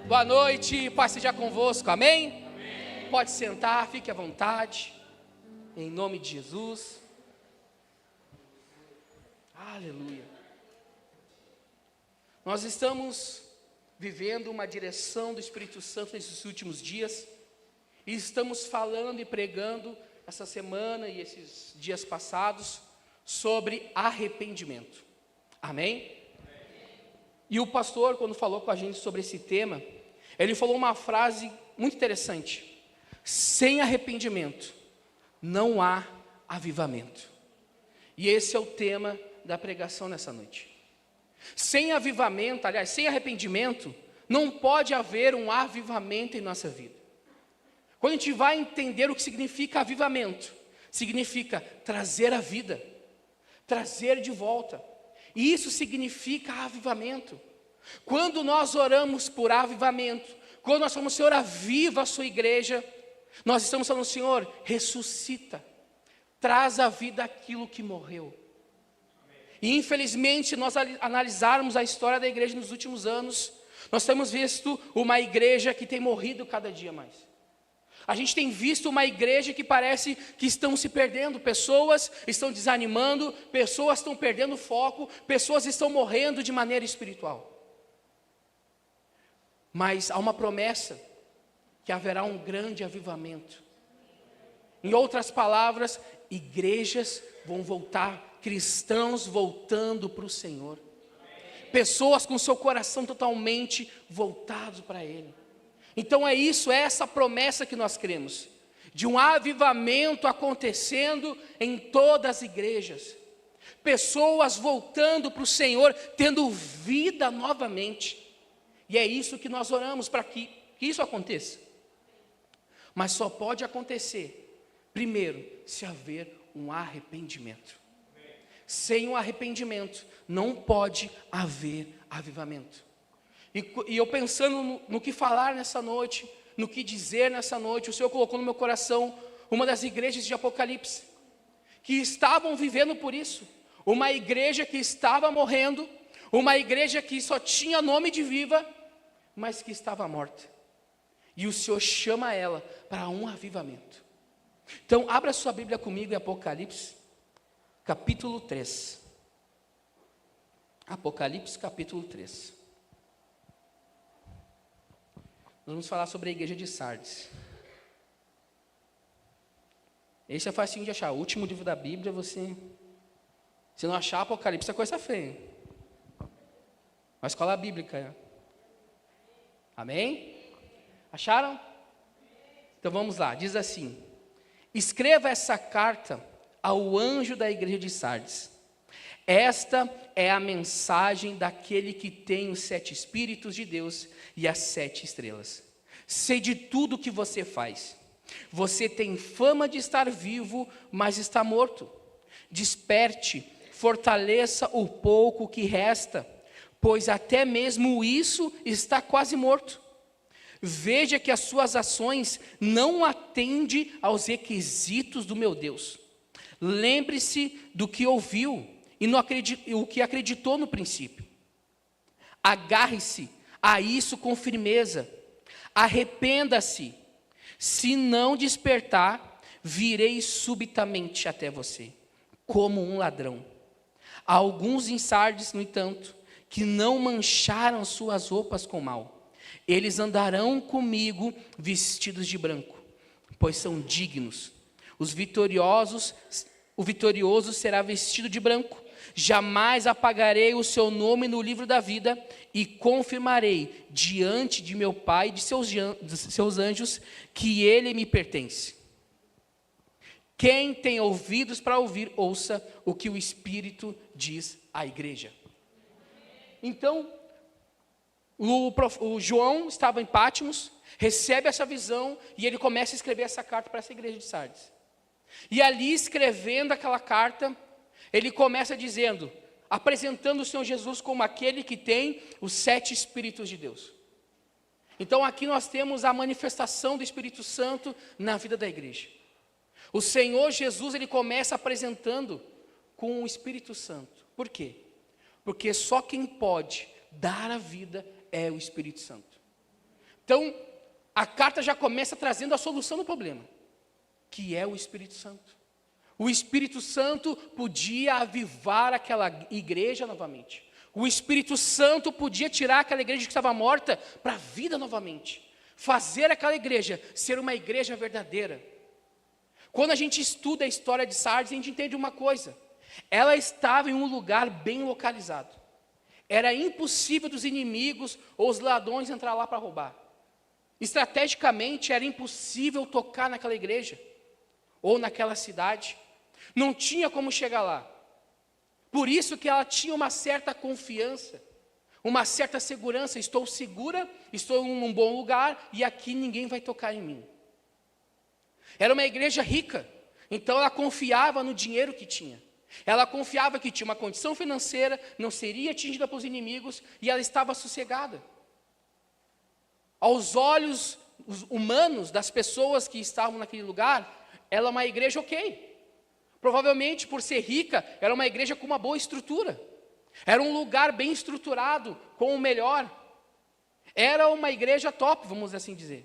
Boa noite, paz seja convosco, amém? Amém? Pode sentar, fique à vontade, em nome de Jesus. Aleluia. Nós estamos vivendo uma direção do Espírito Santo nesses últimos dias, e estamos falando e pregando essa semana e esses dias passados sobre arrependimento, amém? E o pastor, quando falou com a gente sobre esse tema, ele falou uma frase muito interessante: sem arrependimento não há avivamento. E esse é o tema da pregação nessa noite. Sem avivamento, aliás, sem arrependimento, não pode haver um avivamento em nossa vida. Quando a gente vai entender o que significa avivamento, significa trazer a vida, trazer de volta. E isso significa avivamento. Quando nós oramos por avivamento, quando nós falamos, Senhor, aviva a sua igreja, nós estamos falando, Senhor, ressuscita, traz à vida aquilo que morreu. E infelizmente, se nós analisarmos a história da igreja nos últimos anos, nós temos visto uma igreja que tem morrido cada dia mais. A gente tem visto uma igreja que parece que estão se perdendo, pessoas estão desanimando, pessoas estão perdendo foco, pessoas estão morrendo de maneira espiritual. Mas há uma promessa que haverá um grande avivamento. Em outras palavras, igrejas vão voltar, cristãos voltando para o Senhor. Pessoas com seu coração totalmente voltado para Ele. Então é isso, é essa promessa que nós cremos, de um avivamento acontecendo em todas as igrejas, pessoas voltando para o Senhor, tendo vida novamente, e é isso que nós oramos para que isso aconteça. Mas só pode acontecer, primeiro, se haver um arrependimento. Sem um arrependimento, não pode haver avivamento. E eu pensando no que falar nessa noite, no que dizer nessa noite, o Senhor colocou no meu coração uma das igrejas de Apocalipse, que estavam vivendo por isso, uma igreja que estava morrendo, uma igreja que só tinha nome de viva, mas que estava morta, e o Senhor chama ela para um avivamento. Então abra sua Bíblia comigo em Apocalipse, capítulo 3, Apocalipse capítulo 3. Nós vamos falar sobre a igreja de Sardes. Esse é facinho de achar. O último livro da Bíblia, se não achar Apocalipse, é coisa feia. Uma escola bíblica. Né? Amém? Acharam? Então vamos lá. Diz assim: escreva essa carta ao anjo da igreja de Sardes. Esta é a mensagem daquele que tem os 7 Espíritos de Deus e as 7 estrelas. Sei de tudo o que você faz. Você tem fama de estar vivo, mas está morto. Desperte, fortaleça o pouco que resta, pois até mesmo isso está quase morto. Veja que as suas ações não atendem aos requisitos do meu Deus. Lembre-se do que ouviu e o que acreditou no princípio. Agarre-se a isso com firmeza. Arrependa-se. Se não despertar, virei subitamente até você, como um ladrão. Há alguns em Sardes, no entanto, que não mancharam suas roupas com mal. Eles andarão comigo vestidos de branco, pois são dignos. O vitorioso será vestido de branco. Jamais apagarei o seu nome no livro da vida e confirmarei diante de meu Pai e de seus anjos que ele me pertence. Quem tem ouvidos para ouvir, ouça o que o Espírito diz à igreja. Então, o João estava em Patmos, recebe essa visão e ele começa a escrever essa carta para essa igreja de Sardes. E ali, escrevendo aquela carta, ele começa dizendo, apresentando o Senhor Jesus como aquele que tem os 7 Espíritos de Deus. Então aqui nós temos a manifestação do Espírito Santo na vida da igreja. O Senhor Jesus, ele começa apresentando com o Espírito Santo. Por quê? Porque só quem pode dar a vida é o Espírito Santo. Então, a carta já começa trazendo a solução do problema, que é o Espírito Santo. O Espírito Santo podia avivar aquela igreja novamente. O Espírito Santo podia tirar aquela igreja que estava morta para a vida novamente. Fazer aquela igreja ser uma igreja verdadeira. Quando a gente estuda a história de Sardes, a gente entende uma coisa. Ela estava em um lugar bem localizado. Era impossível dos inimigos ou os ladrões entrar lá para roubar. Estrategicamente, era impossível tocar naquela igreja ou naquela cidade. Não tinha como chegar lá. Por isso que ela tinha uma certa confiança, uma certa segurança. Estou segura, estou em um bom lugar e aqui ninguém vai tocar em mim. Era uma igreja rica, então ela confiava no dinheiro que tinha. Ela confiava que tinha uma condição financeira, não seria atingida pelos inimigos e ela estava sossegada. Aos olhos humanos das pessoas que estavam naquele lugar, ela é uma igreja ok. Provavelmente, por ser rica, era uma igreja com uma boa estrutura. Era um lugar bem estruturado, com o melhor. Era uma igreja top, vamos assim dizer.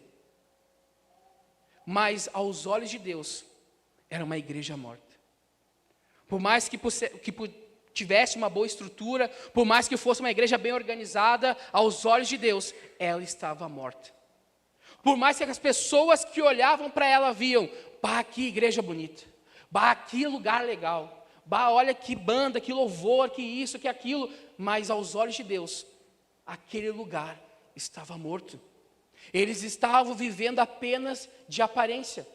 Mas, aos olhos de Deus, era uma igreja morta. Por mais que tivesse uma boa estrutura, por mais que fosse uma igreja bem organizada, aos olhos de Deus, ela estava morta. Por mais que as pessoas que olhavam para ela viam, pá, que igreja bonita. Bah, que lugar legal. Bah, olha que banda, que louvor, que isso, que aquilo. Mas aos olhos de Deus, aquele lugar estava morto. Eles estavam vivendo apenas de aparência.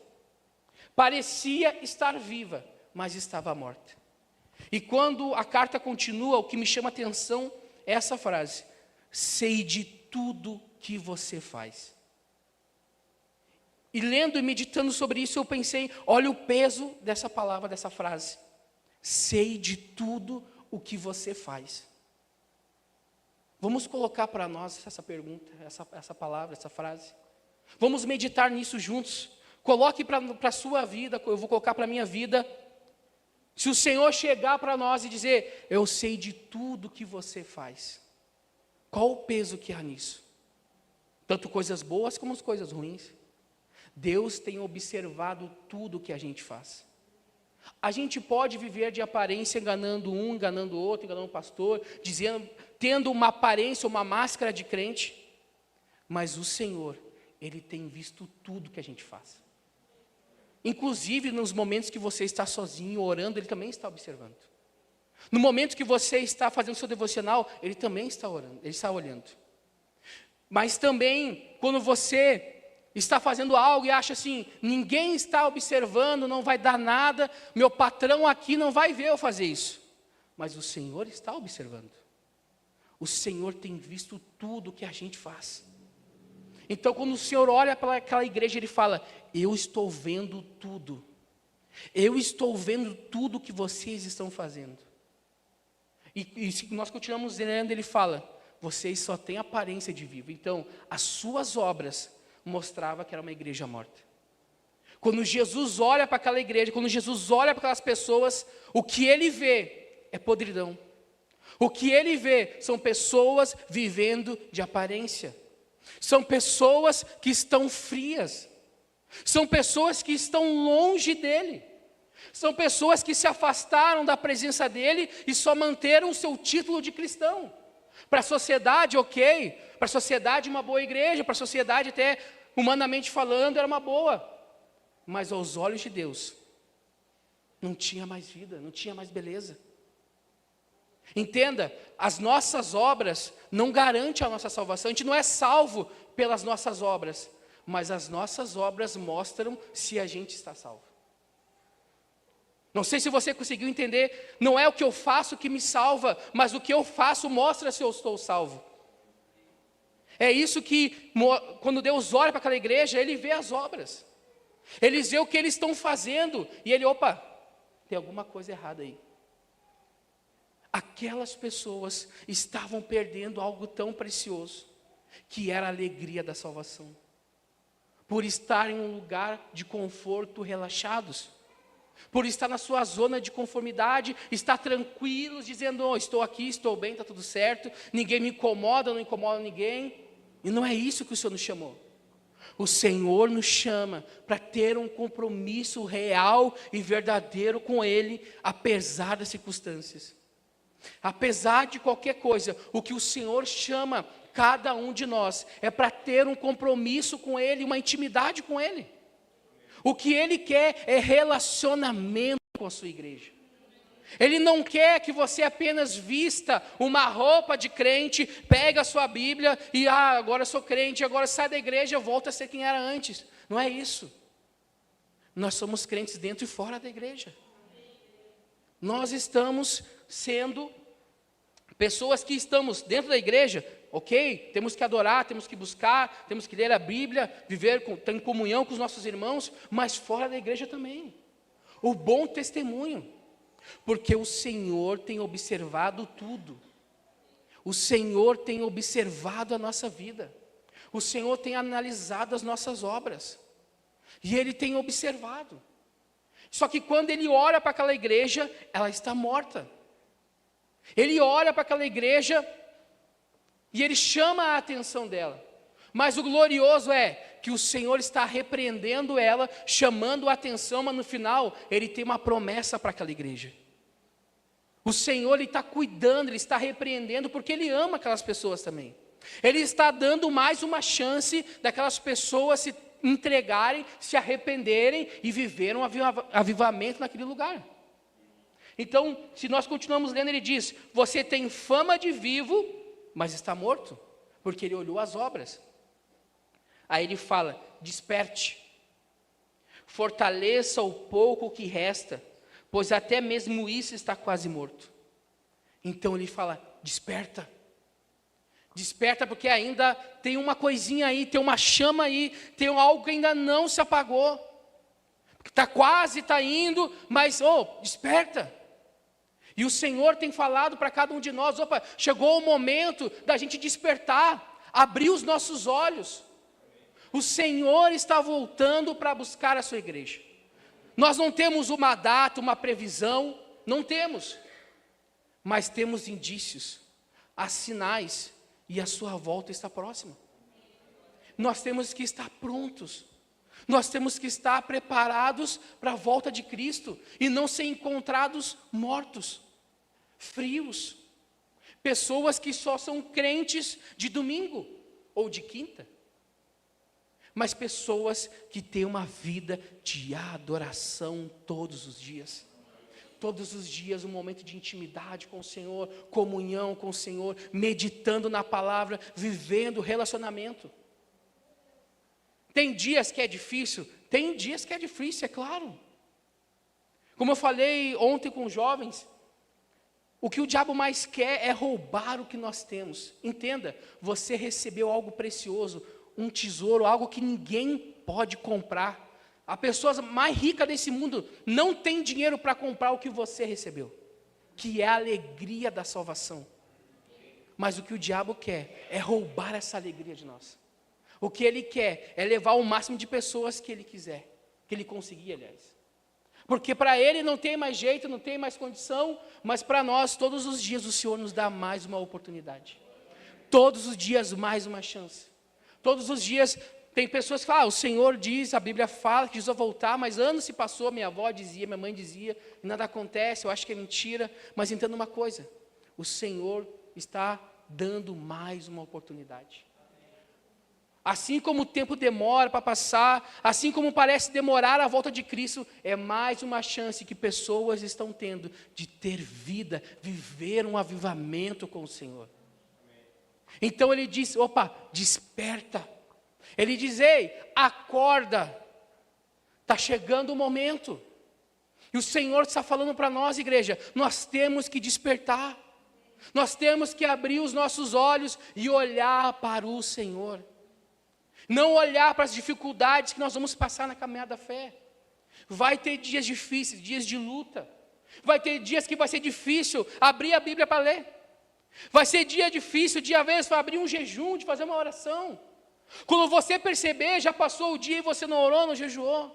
Parecia estar viva, mas estava morta. E quando a carta continua, o que me chama a atenção é essa frase: sei de tudo que você faz. E lendo e meditando sobre isso, eu pensei, olha o peso dessa palavra, dessa frase. Sei de tudo o que você faz. Vamos colocar para nós essa pergunta, essa palavra, essa frase. Vamos meditar nisso juntos. Coloque para a sua vida, eu vou colocar para a minha vida. Se o Senhor chegar para nós e dizer, eu sei de tudo que você faz. Qual o peso que há nisso? Tanto coisas boas como as coisas ruins. Deus tem observado tudo que a gente faz. A gente pode viver de aparência enganando um, enganando o outro, enganando o pastor, tendo uma aparência, uma máscara de crente. Mas o Senhor, Ele tem visto tudo que a gente faz. Inclusive nos momentos que você está sozinho, orando, Ele também está observando. No momento que você está fazendo o seu devocional, Ele também está orando, Ele está olhando. Mas também, quando você está fazendo algo e acha assim, ninguém está observando, não vai dar nada, meu patrão aqui não vai ver eu fazer isso. Mas o Senhor está observando. O Senhor tem visto tudo que a gente faz. Então, quando o Senhor olha para aquela igreja, Ele fala, eu estou vendo tudo. Eu estou vendo tudo que vocês estão fazendo. E se nós continuamos lendo, Ele fala, vocês só têm aparência de vivo. Então, as suas obras mostrava que era uma igreja morta. Quando Jesus olha para aquela igreja, quando Jesus olha para aquelas pessoas, o que Ele vê é podridão. O que Ele vê são pessoas vivendo de aparência. São pessoas que estão frias. São pessoas que estão longe dEle. São pessoas que se afastaram da presença dEle e só manteram o seu título de cristão. Para a sociedade, ok. Para a sociedade, uma boa igreja. Para a sociedade, até humanamente falando, era uma boa. Mas aos olhos de Deus, não tinha mais vida, não tinha mais beleza. Entenda, as nossas obras não garantem a nossa salvação. A gente não é salvo pelas nossas obras. Mas as nossas obras mostram se a gente está salvo. Não sei se você conseguiu entender. Não é o que eu faço que me salva, mas o que eu faço mostra se eu estou salvo. É isso que, quando Deus olha para aquela igreja, Ele vê as obras. Ele vê o que eles estão fazendo. E Ele, opa, tem alguma coisa errada aí. Aquelas pessoas estavam perdendo algo tão precioso, que era a alegria da salvação. Por estar em um lugar de conforto, relaxados. Por estar na sua zona de conformidade, estar tranquilos, dizendo, oh, estou aqui, estou bem, está tudo certo, ninguém me incomoda, não incomoda ninguém. E não é isso que o Senhor nos chamou. O Senhor nos chama para ter um compromisso real e verdadeiro com Ele, apesar das circunstâncias. Apesar de qualquer coisa, o que o Senhor chama cada um de nós é para ter um compromisso com Ele, uma intimidade com Ele. O que Ele quer é relacionamento com a sua igreja. Ele não quer que você apenas vista uma roupa de crente, pega a sua Bíblia e agora sou crente, agora sai da igreja, volta a ser quem era antes. Não é isso. Nós somos crentes dentro e fora da igreja. Nós estamos sendo pessoas que estamos dentro da igreja, ok? Temos que adorar, temos que buscar, temos que ler a Bíblia, viver em comunhão com os nossos irmãos, mas fora da igreja também. O bom testemunho. Porque o Senhor tem observado tudo. O Senhor tem observado a nossa vida. O Senhor tem analisado as nossas obras. E Ele tem observado. Só que quando Ele olha para aquela igreja, ela está morta. Ele olha para aquela igreja e Ele chama a atenção dela. Mas o glorioso é que o Senhor está repreendendo ela, chamando a atenção, mas no final Ele tem uma promessa para aquela igreja. O Senhor Ele está cuidando, Ele está repreendendo, porque Ele ama aquelas pessoas também. Ele está dando mais uma chance daquelas pessoas se entregarem, se arrependerem e viver um avivamento naquele lugar. Então, se nós continuamos lendo, ele diz: você tem fama de vivo, mas está morto, porque ele olhou as obras. Aí ele fala: desperte, fortaleça o pouco que resta, pois até mesmo isso está quase morto. Então ele fala: desperta, desperta, porque ainda tem uma coisinha aí, tem uma chama aí, tem algo que ainda não se apagou, está quase, está indo, mas desperta. E o Senhor tem falado para cada um de nós: opa, chegou o momento da gente despertar, abrir os nossos olhos. O Senhor está voltando para buscar a sua igreja. Nós não temos uma data, uma previsão, não temos. Mas temos indícios, há sinais, e a sua volta está próxima. Nós temos que estar prontos. Nós temos que estar preparados para a volta de Cristo e não ser encontrados mortos, frios. Pessoas que só são crentes de domingo ou de quinta. Mas pessoas que têm uma vida de adoração todos os dias. Todos os dias um momento de intimidade com o Senhor, comunhão com o Senhor, meditando na palavra, vivendo relacionamento. Tem dias que é difícil? Tem dias que é difícil, é claro. Como eu falei ontem com os jovens, o que o diabo mais quer é roubar o que nós temos. Entenda, você recebeu algo precioso, um tesouro, algo que ninguém pode comprar. A pessoa mais rica desse mundo não tem dinheiro para comprar o que você recebeu, que é a alegria da salvação. Mas o que o diabo quer é roubar essa alegria de nós. O que ele quer é levar o máximo de pessoas que ele quiser, que ele conseguir, aliás. Porque para ele não tem mais jeito, não tem mais condição, mas para nós, todos os dias, o Senhor nos dá mais uma oportunidade. Todos os dias, mais uma chance. Todos os dias, tem pessoas que falam: o Senhor diz, a Bíblia fala que Jesus vai voltar, mas anos se passou, minha avó dizia, minha mãe dizia, e nada acontece, eu acho que é mentira. Mas entenda uma coisa, o Senhor está dando mais uma oportunidade. Assim como o tempo demora para passar, assim como parece demorar a volta de Cristo, é mais uma chance que pessoas estão tendo de ter vida, viver um avivamento com o Senhor. Então ele diz: opa, desperta. Ele diz: ei, acorda, está chegando o momento. E o Senhor está falando para nós, igreja, nós temos que despertar. Nós temos que abrir os nossos olhos e olhar para o Senhor. Não olhar para as dificuldades que nós vamos passar na caminhada da fé. Vai ter dias difíceis, dias de luta. Vai ter dias que vai ser difícil abrir a Bíblia para ler. Vai ser dia difícil, dia às vezes, para abrir um jejum, de fazer uma oração. Quando você perceber, já passou o dia e você não orou, não jejuou.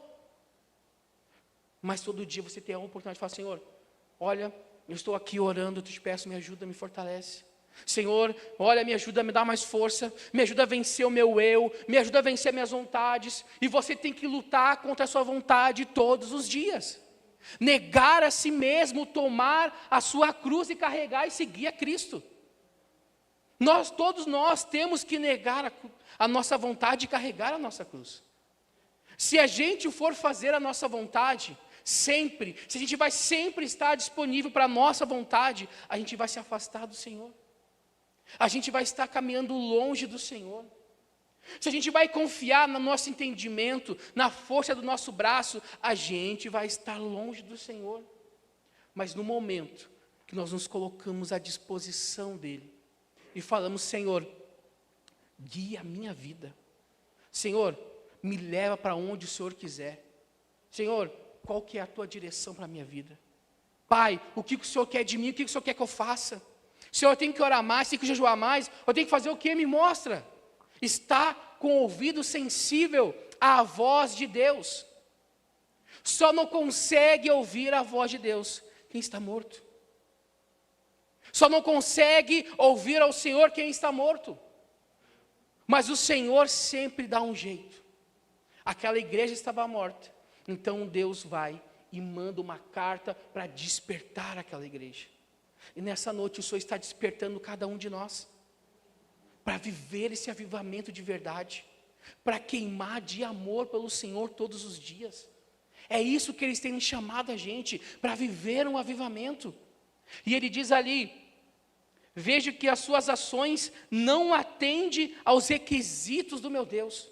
Mas todo dia você tem a oportunidade de falar: Senhor, olha, eu estou aqui orando, eu te peço, me ajuda, me fortalece. Senhor, olha, me ajuda a me dar mais força, me ajuda a vencer o meu eu, me ajuda a vencer minhas vontades. E você tem que lutar contra a sua vontade todos os dias. Negar a si mesmo, tomar a sua cruz e carregar e seguir a Cristo. Todos nós temos que negar a nossa vontade e carregar a nossa cruz. Se a gente for fazer a nossa vontade, sempre, se a gente vai sempre estar disponível para a nossa vontade, a gente vai se afastar do Senhor. A gente vai estar caminhando longe do Senhor. Se a gente vai confiar no nosso entendimento, na força do nosso braço, a gente vai estar longe do Senhor. Mas no momento que nós nos colocamos à disposição dEle e falamos, Senhor, guia a minha vida. Senhor, me leva para onde o Senhor quiser. Senhor, qual que é a tua direção para a minha vida? Pai, o que o Senhor quer de mim? O que o Senhor quer que eu faça? Senhor, eu tenho que orar mais, tenho que jejuar mais, eu tenho que fazer o que? Me mostra. Está com o ouvido sensível à voz de Deus. Só não consegue ouvir a voz de Deus quem está morto. Só não consegue ouvir ao Senhor quem está morto. Mas o Senhor sempre dá um jeito. Aquela igreja estava morta. Então Deus vai e manda uma carta para despertar aquela igreja. E nessa noite o Senhor está despertando cada um de nós para viver esse avivamento de verdade, para queimar de amor pelo Senhor todos os dias. É isso que eles têm chamado a gente, para viver um avivamento. E ele diz ali, vejo que as suas ações não atendem aos requisitos do meu Deus.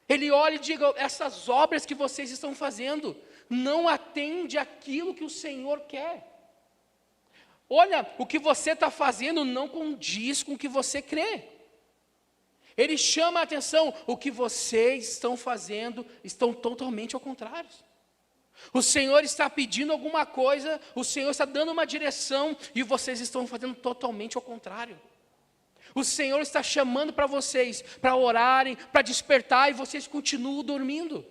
Ele olha e diz, essas obras que vocês estão fazendo, não atendem àquilo que o Senhor quer. Olha, o que você está fazendo não condiz com o que você crê. Ele chama a atenção, o que vocês estão fazendo estão totalmente ao contrário. O Senhor está pedindo alguma coisa, o Senhor está dando uma direção e vocês estão fazendo totalmente ao contrário. O Senhor está chamando para vocês, para orarem, para despertar e vocês continuam dormindo.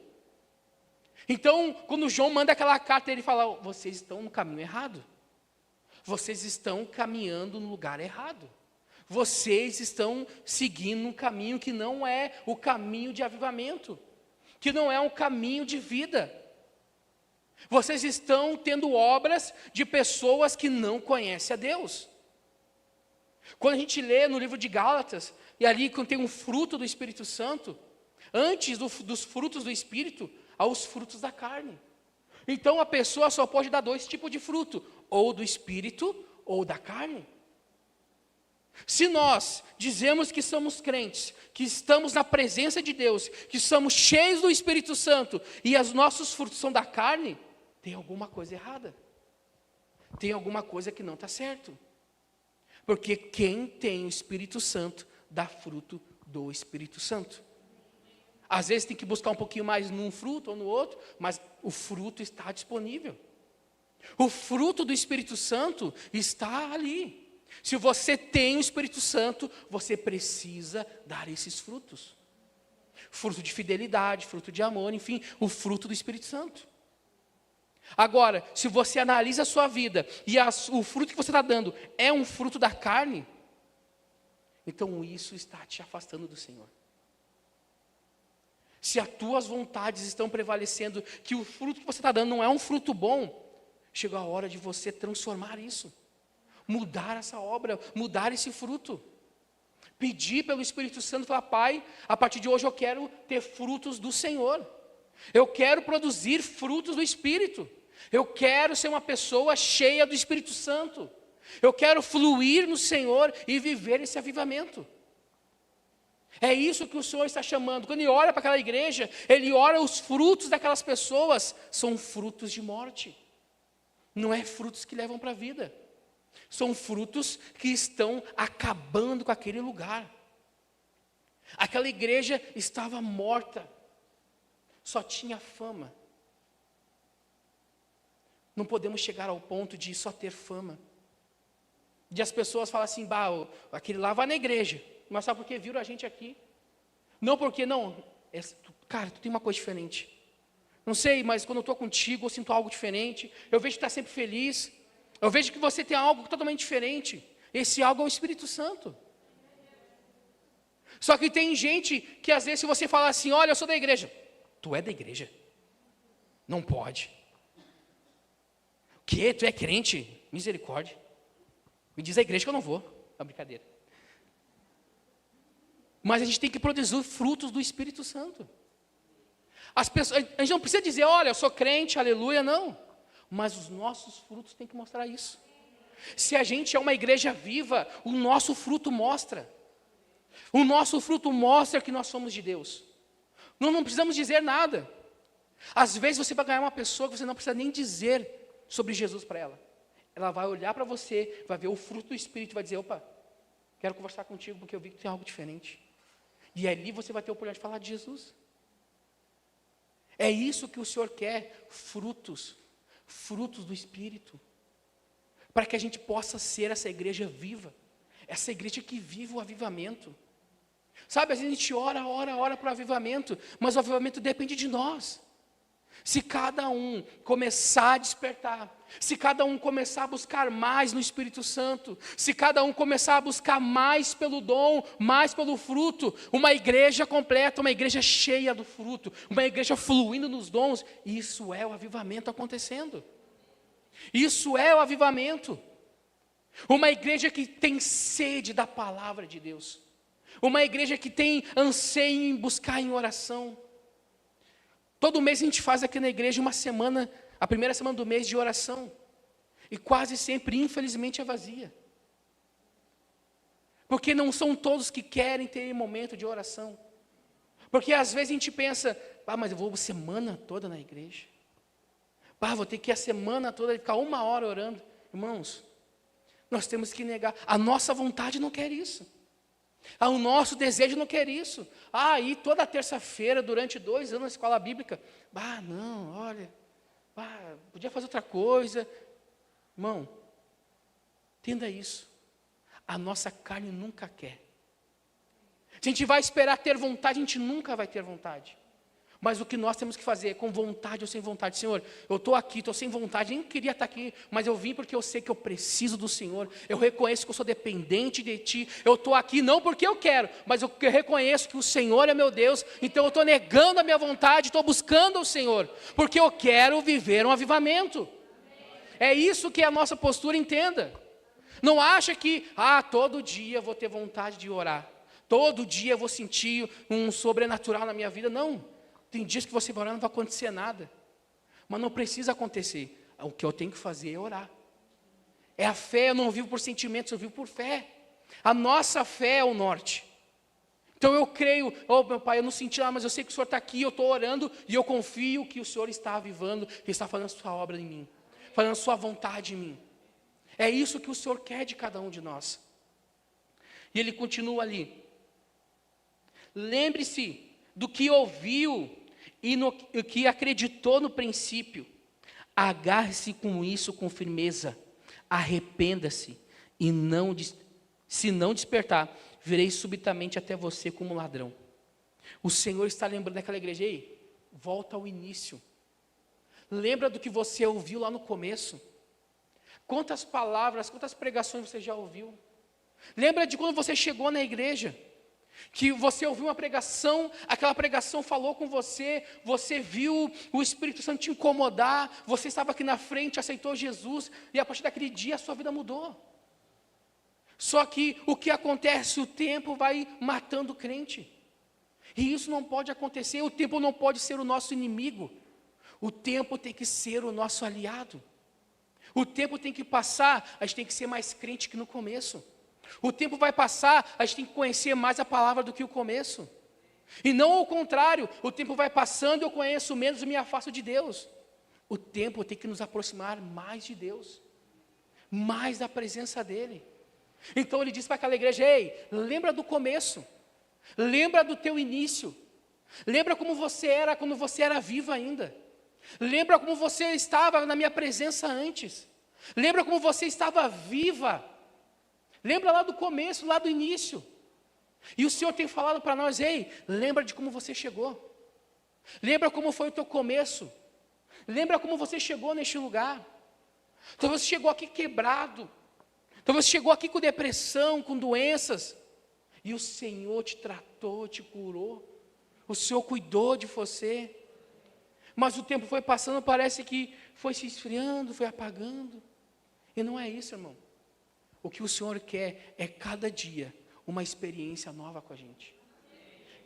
Então, quando João manda aquela carta, ele fala, vocês estão no caminho errado. Vocês estão caminhando no lugar errado. Vocês estão seguindo um caminho que não é o caminho de avivamento, que não é um caminho de vida. Vocês estão tendo obras de pessoas que não conhecem a Deus. Quando a gente lê no livro de Gálatas, e ali quando tem um fruto do Espírito Santo, antes dos frutos do Espírito, há os frutos da carne. Então a pessoa só pode dar 2 tipos de fruto, ou do Espírito ou da carne. Se nós dizemos que somos crentes, que estamos na presença de Deus, que somos cheios do Espírito Santo, e os nossos frutos são da carne, tem alguma coisa errada. Tem alguma coisa que não está certo. Porque quem tem o Espírito Santo, dá fruto do Espírito Santo. Às vezes tem que buscar um pouquinho mais num fruto ou no outro, mas o fruto está disponível. O fruto do Espírito Santo está ali. Se você tem o Espírito Santo, você precisa dar esses frutos. Fruto de fidelidade, fruto de amor, enfim, o fruto do Espírito Santo. Agora, se você analisa a sua vida e o fruto que você está dando é um fruto da carne, então isso está te afastando do Senhor. Se as tuas vontades estão prevalecendo, que o fruto que você está dando não é um fruto bom, chegou a hora de você transformar isso. Mudar essa obra, mudar esse fruto. Pedir pelo Espírito Santo, falar, Pai, a partir de hoje eu quero ter frutos do Senhor. Eu quero produzir frutos do Espírito. Eu quero ser uma pessoa cheia do Espírito Santo. Eu quero fluir no Senhor e viver esse avivamento. É isso que o Senhor está chamando. Quando Ele olha para aquela igreja, Ele olha os frutos daquelas pessoas, são frutos de morte. Não é frutos que levam para a vida. São frutos que estão acabando com aquele lugar. Aquela igreja estava morta. Só tinha fama. Não podemos chegar ao ponto de só ter fama. De as pessoas falarem assim, aquele lá vai na igreja. Mas sabe por que viram a gente aqui? Não porque, não, cara, tu tem uma coisa diferente. Não sei, mas quando eu estou contigo, eu sinto algo diferente. Eu vejo que está sempre feliz. Eu vejo que você tem algo totalmente diferente. Esse algo é o Espírito Santo. Só que tem gente que às vezes se você falar assim, olha, eu sou da igreja. Tu é da igreja? Não pode. O quê? Tu é crente? Misericórdia. Me diz a igreja que eu não vou. É uma brincadeira. Mas a gente tem que produzir frutos do Espírito Santo. As pessoas, a gente não precisa dizer, olha, eu sou crente, aleluia, não. Mas os nossos frutos têm que mostrar isso. Se a gente é uma igreja viva, o nosso fruto mostra. O nosso fruto mostra que nós somos de Deus. Nós não precisamos dizer nada. Às vezes você vai ganhar uma pessoa que você não precisa nem dizer sobre Jesus para ela. Ela vai olhar para você, vai ver o fruto do Espírito e vai dizer, opa, quero conversar contigo porque eu vi que tem algo diferente. E ali você vai ter a oportunidade de falar de Jesus. É isso que o Senhor quer, frutos do Espírito. Para que a gente possa ser essa igreja viva, essa igreja que vive o avivamento. Sabe, às vezes a gente ora para o avivamento, mas o avivamento depende de nós. Se cada um começar a despertar, se cada um começar a buscar mais no Espírito Santo, se cada um começar a buscar mais pelo dom, mais pelo fruto, uma igreja completa, uma igreja cheia do fruto, uma igreja fluindo nos dons, isso é o avivamento acontecendo. Isso é o avivamento. Uma igreja que tem sede da palavra de Deus. Uma igreja que tem anseio em buscar em oração. Todo mês a gente faz aqui na igreja uma semana, a primeira semana do mês de oração. E quase sempre, infelizmente, é vazia. Porque não são todos que querem ter momento de oração. Porque às vezes a gente pensa, mas eu vou a semana toda na igreja. Vou ter que ir a semana toda ficar 1 hora orando. Irmãos, nós temos que negar. A nossa vontade não quer isso. O nosso desejo não quer isso. Ir toda terça-feira, durante 2 anos na escola bíblica. Não, olha. Podia fazer outra coisa. Irmão, entenda isso. A nossa carne nunca quer. Se a gente vai esperar ter vontade, a gente nunca vai ter vontade. Mas o que nós temos que fazer é com vontade ou sem vontade. Senhor, eu estou aqui, estou sem vontade, nem queria estar aqui, mas eu vim porque eu sei que eu preciso do Senhor. Eu reconheço que eu sou dependente de Ti. Eu estou aqui não porque eu quero, mas eu reconheço que o Senhor é meu Deus. Então eu estou negando a minha vontade, estou buscando o Senhor, porque eu quero viver um avivamento. É isso que é a nossa postura, entenda. Não acha que, todo dia eu vou ter vontade de orar. Todo dia eu vou sentir um sobrenatural na minha vida. Não. Tem dias que você vai orar e não vai acontecer nada. Mas não precisa acontecer. O que eu tenho que fazer é orar. É a fé, eu não vivo por sentimentos, eu vivo por fé. A nossa fé é o norte. Então eu creio, meu Pai, eu não senti mas eu sei que o Senhor está aqui, eu estou orando, e eu confio que o Senhor está avivando, que está fazendo a sua obra em mim, fazendo a sua vontade em mim. É isso que o Senhor quer de cada um de nós. E ele continua ali. Lembre-se do que ouviu e no que acreditou no princípio. Agarre-se com isso com firmeza. Arrependa-se e se não despertar, virei subitamente até você como ladrão. O Senhor está lembrando daquela igreja, volta ao início. Lembra do que você ouviu lá no começo. Quantas palavras, quantas pregações você já ouviu. Lembra de quando você chegou na igreja. Que você ouviu uma pregação, aquela pregação falou com você, você viu o Espírito Santo te incomodar, você estava aqui na frente, aceitou Jesus, e a partir daquele dia a sua vida mudou. Só que o que acontece, o tempo vai matando o crente. E isso não pode acontecer, o tempo não pode ser o nosso inimigo. O tempo tem que ser o nosso aliado. O tempo tem que passar, a gente tem que ser mais crente que no começo. O tempo vai passar, a gente tem que conhecer mais a palavra do que o começo. E não ao contrário, o tempo vai passando, eu conheço menos e me afasto de Deus. O tempo tem que nos aproximar mais de Deus, mais da presença dEle. Então ele diz para aquela igreja, lembra do começo, lembra do teu início, lembra como você era quando você era vivo ainda, lembra como você estava na minha presença antes, lembra como você estava viva. Lembra lá do começo, lá do início. E o Senhor tem falado para nós, lembra de como você chegou. Lembra como foi o teu começo. Lembra como você chegou neste lugar. Então você chegou aqui quebrado. Talvez você chegou aqui com depressão, com doenças, e o Senhor te tratou, te curou. O Senhor cuidou de você. Mas o tempo foi passando, parece que foi se esfriando, foi apagando. E não é isso, irmão. O que o Senhor quer é cada dia uma experiência nova com a gente.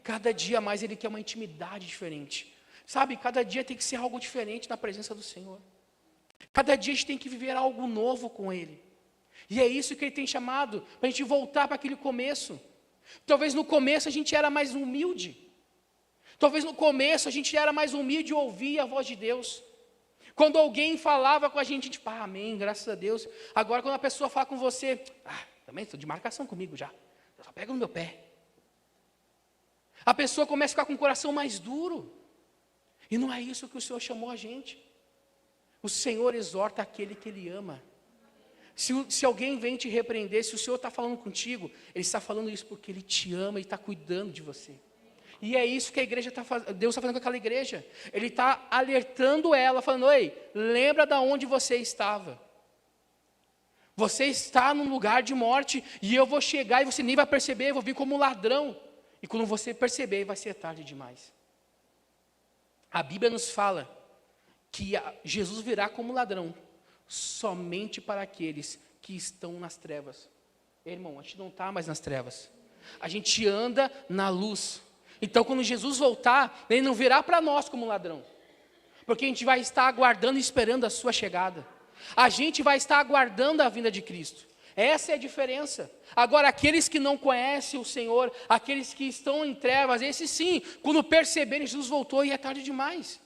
Cada dia mais Ele quer uma intimidade diferente. Sabe, cada dia tem que ser algo diferente na presença do Senhor. Cada dia a gente tem que viver algo novo com Ele. E é isso que Ele tem chamado, para a gente voltar para aquele começo. Talvez no começo a gente era mais humilde. Talvez no começo a gente era mais humilde e ouvia a voz de Deus. Quando alguém falava com a gente, amém, graças a Deus. Agora quando a pessoa fala com você, também estou de marcação comigo já. Eu só pego no meu pé. A pessoa começa a ficar com o coração mais duro. E não é isso que o Senhor chamou a gente. O Senhor exorta aquele que Ele ama. Se alguém vem te repreender, se o Senhor está falando contigo, Ele está falando isso porque Ele te ama e está cuidando de você. E é isso que a igreja Deus está fazendo com aquela igreja. Ele está alertando ela, falando, oi, lembra de onde você estava. Você está num lugar de morte, e eu vou chegar e você nem vai perceber, eu vou vir como ladrão. E quando você perceber, vai ser tarde demais. A Bíblia nos fala que Jesus virá como ladrão, somente para aqueles que estão nas trevas. Irmão, a gente não está mais nas trevas. A gente anda na luz. Então, quando Jesus voltar, Ele não virá para nós como ladrão. Porque a gente vai estar aguardando e esperando a sua chegada. A gente vai estar aguardando a vinda de Cristo. Essa é a diferença. Agora, aqueles que não conhecem o Senhor, aqueles que estão em trevas, esses sim, quando perceberem, Jesus voltou e é tarde demais.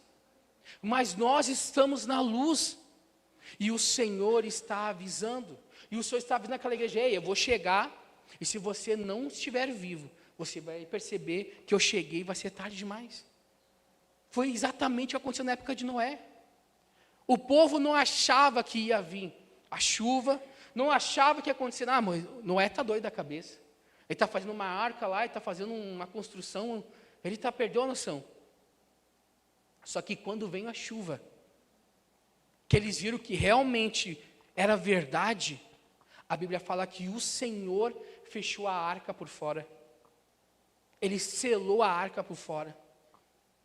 Mas nós estamos na luz. E o Senhor está avisando. E o Senhor está avisando aquela igreja, ei, eu vou chegar, e se você não estiver vivo, você vai perceber que eu cheguei e vai ser tarde demais. Foi exatamente o que aconteceu na época de Noé. O povo não achava que ia vir a chuva, não achava que ia acontecer, mas Noé está doido da cabeça. Ele está fazendo uma arca lá, ele está fazendo uma construção, ele perdeu a noção. Só que quando veio a chuva, que eles viram que realmente era verdade, a Bíblia fala que o Senhor fechou a arca por fora. Ele selou a arca por fora,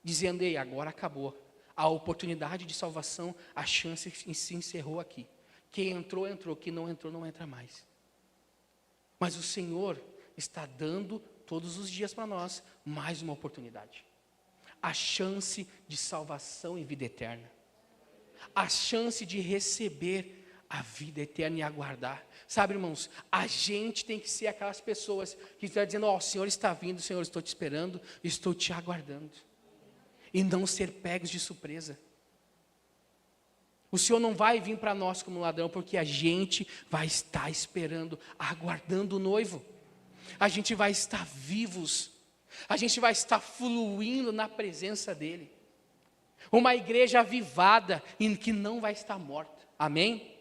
dizendo, ei, agora acabou. A oportunidade de salvação, a chance se encerrou aqui. Quem entrou, entrou. Quem não entrou, não entra mais. Mas o Senhor está dando todos os dias para nós mais uma oportunidade. A chance de salvação e vida eterna. A chance de receber a vida eterna e aguardar. Sabe, irmãos, a gente tem que ser aquelas pessoas que estão dizendo, o Senhor está vindo, Senhor, estou te esperando, estou te aguardando. E não ser pegos de surpresa. O Senhor não vai vir para nós como ladrão, porque a gente vai estar esperando, aguardando o noivo. A gente vai estar vivos. A gente vai estar fluindo na presença dEle. Uma igreja avivada e que não vai estar morta. Amém?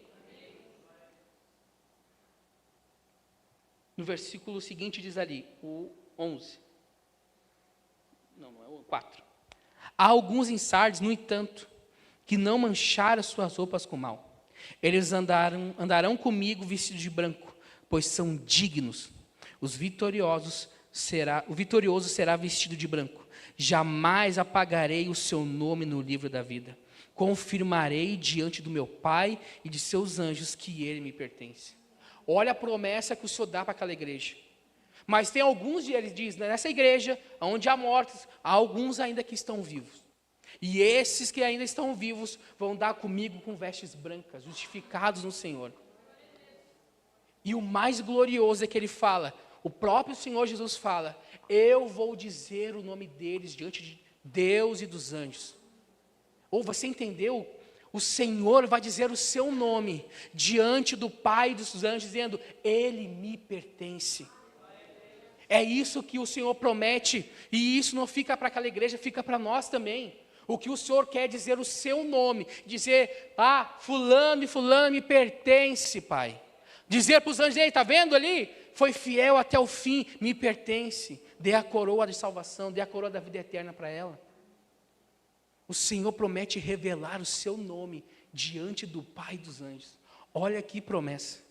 No versículo seguinte diz ali, o 11. Não é o 4. Há alguns em Sardes, no entanto, que não mancharam suas roupas com mal. Eles andarão comigo vestidos de branco, pois são dignos. O vitorioso será vestido de branco. Jamais apagarei o seu nome no livro da vida. Confirmarei diante do meu Pai e de seus anjos que ele me pertence. Olha a promessa que o Senhor dá para aquela igreja. Mas tem alguns, ele diz, nessa igreja, onde há mortos, há alguns ainda que estão vivos. E esses que ainda estão vivos vão dar comigo com vestes brancas, justificados no Senhor. E o mais glorioso é que ele fala, o próprio Senhor Jesus fala, eu vou dizer o nome deles diante de Deus e dos anjos. Ou você entendeu? O Senhor vai dizer o seu nome diante do Pai e dos anjos, dizendo, Ele me pertence. É isso que o Senhor promete, e isso não fica para aquela igreja, fica para nós também. O que o Senhor quer dizer o seu nome, dizer, fulano e fulano me pertence, Pai. Dizer para os anjos, está vendo ali? Foi fiel até o fim, me pertence. Dê a coroa de salvação, dê a coroa da vida eterna para ela. O Senhor promete revelar o seu nome diante do Pai dos anjos. Olha que promessa.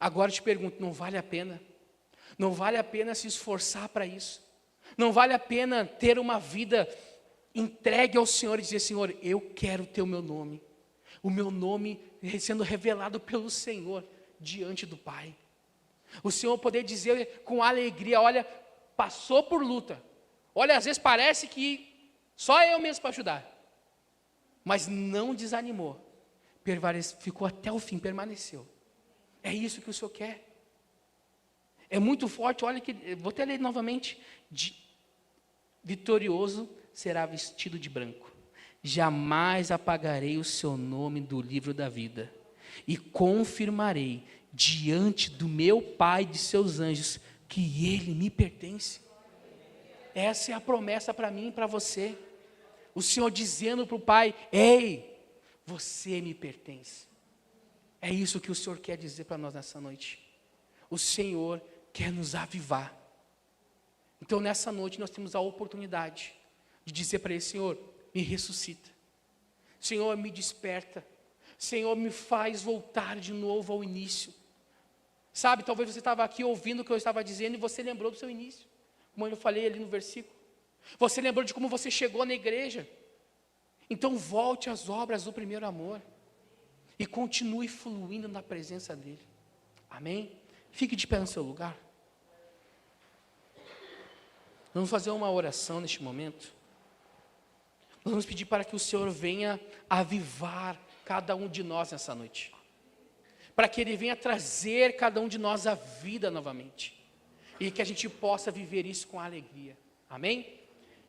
Agora eu te pergunto, não vale a pena? Não vale a pena se esforçar para isso? Não vale a pena ter uma vida entregue ao Senhor e dizer, Senhor, eu quero ter o meu nome sendo revelado pelo Senhor diante do Pai. O Senhor poder dizer com alegria, olha, passou por luta. Olha, às vezes parece que só eu mesmo para ajudar. Mas não desanimou. Ficou até o fim, permaneceu. É isso que o Senhor quer. É muito forte, olha que, vou até ler novamente. Vitorioso será vestido de branco. Jamais apagarei o seu nome do livro da vida. E confirmarei diante do meu Pai e de seus anjos que Ele me pertence. Essa é a promessa para mim e para você. O Senhor dizendo para o Pai, ei, você me pertence. É isso que o Senhor quer dizer para nós nessa noite. O Senhor quer nos avivar. Então nessa noite nós temos a oportunidade de dizer para Ele, Senhor, me ressuscita. Senhor, me desperta. Senhor, me faz voltar de novo ao início. Sabe, talvez você estava aqui ouvindo o que eu estava dizendo e você lembrou do seu início. Como eu falei ali no versículo. Você lembrou de como você chegou na igreja. Então volte às obras do primeiro amor. E continue fluindo na presença dEle. Amém? Fique de pé no seu lugar. Vamos fazer uma oração neste momento. Nós vamos pedir para que o Senhor venha avivar cada um de nós nessa noite. Para que Ele venha trazer cada um de nós à vida novamente. E que a gente possa viver isso com alegria. Amém?